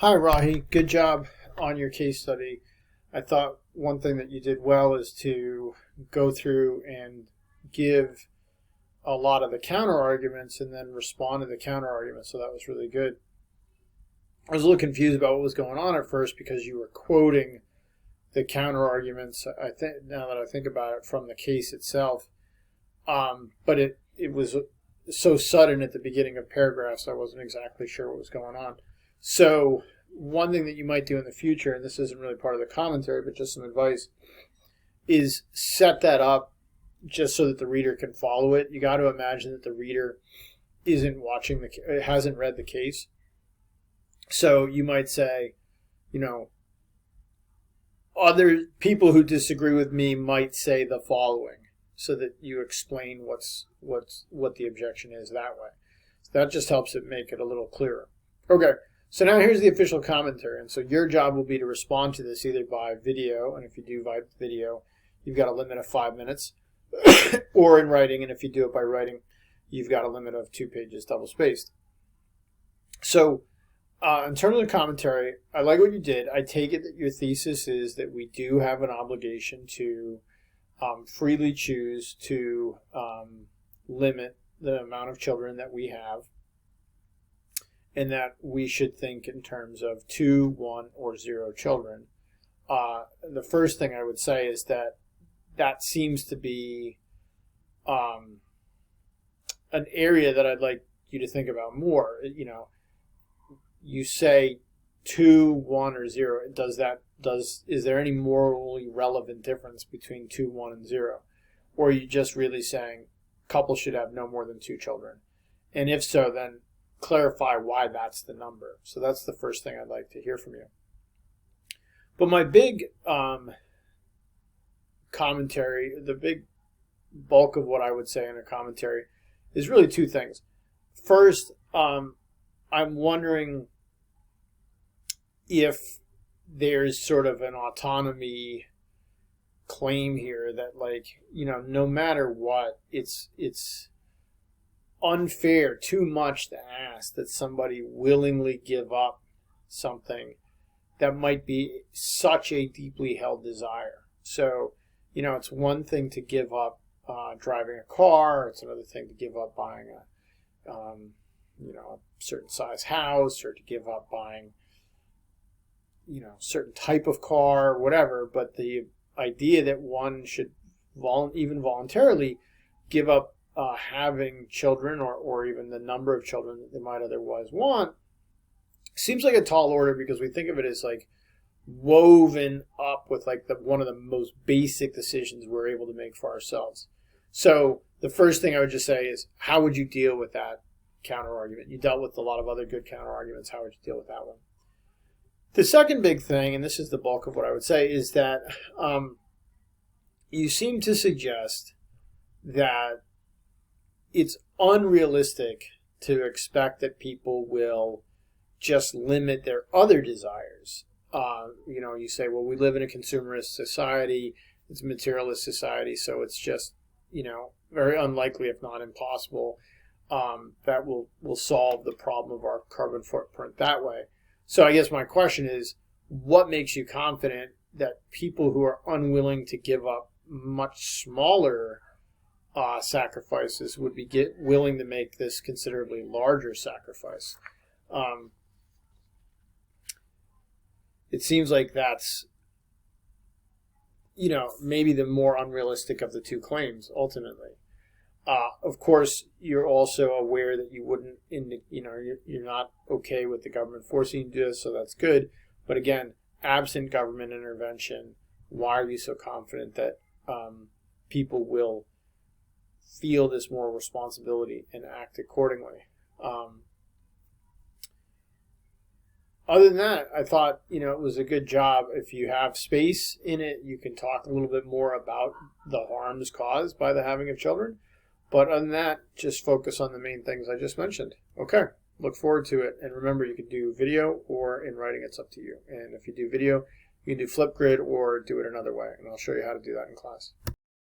Hi, Rahi. Good job on your case study. I thought one thing that you did well is to go through and give a lot of the counter arguments and then respond to the counter arguments. So that was really good. I was a little confused about what was going on at first because you were quoting the counter arguments. I think now that I think about it from the case itself, but it was so sudden at the beginning of paragraphs, I wasn't exactly sure what was going on. So one thing that you might do in the future, and this isn't really part of the commentary, but just some advice, is set that up just so that the reader can follow it. You got to imagine that the reader isn't watching hasn't read the case. So you might say, other people who disagree with me might say the following, so that you explain what the objection is that way. So that just helps it make it a little clearer. Okay. So now here's the official commentary, and so your job will be to respond to this either by video, and if you do by video, you've got a limit of 5 minutes, or in writing, and if you do it by writing, you've got a limit of 2 pages double-spaced. So in terms of the commentary, I like what you did. I take it that your thesis is that we do have an obligation to freely choose to limit the amount of children that we have, and that we should think in terms of 2, 1, or 0 children. The first thing I would say is that seems to be an area that I'd like you to think about more. You say 2, 1, or 0. Is there any morally relevant difference between 2, 1, and 0? Or are you just really saying couples should have no more than 2 children? And if so, then clarify why that's the number. So that's the first thing I'd like to hear from you. But my big commentary, the big bulk of what I would say in a commentary is really 2 things. First, I'm wondering if there's sort of an autonomy claim here that, no matter what, it's unfair, too much to ask that somebody willingly give up something that might be such a deeply held desire. So, it's one thing to give up driving a car. It's another thing to give up buying a certain size house, or to give up buying, certain type of car, whatever. But the idea that one should even voluntarily give up having children, or even the number of children that they might otherwise want, seems like a tall order, because we think of it as woven up with one of the most basic decisions we're able to make for ourselves. So the first thing I would just say is, how would you deal with that counter argument? You dealt with a lot of other good counter arguments. How would you deal with that one? The second big thing, and this is the bulk of what I would say, is that you seem to suggest that it's unrealistic to expect that people will just limit their other desires. You say, well, we live in a consumerist society, it's a materialist society, so it's just, very unlikely, if not impossible, that will solve the problem of our carbon footprint that way. So I guess my question is, what makes you confident that people who are unwilling to give up much smaller sacrifices would be willing to make this considerably larger sacrifice? It seems like that's, maybe the more unrealistic of the 2 claims, ultimately. Of course, you're also aware that you wouldn't, you're not okay with the government forcing you to do this, so that's good. But again, absent government intervention, why are you so confident that people will feel this moral responsibility and act accordingly? Other than that, I thought, it was a good job. If you have space in it, you can talk a little bit more about the harms caused by the having of children. But other than that, just focus on the main things I just mentioned. Okay, look forward to it. And remember, you can do video or in writing. It's up to you. And if you do video, you can do Flipgrid or do it another way. And I'll show you how to do that in class.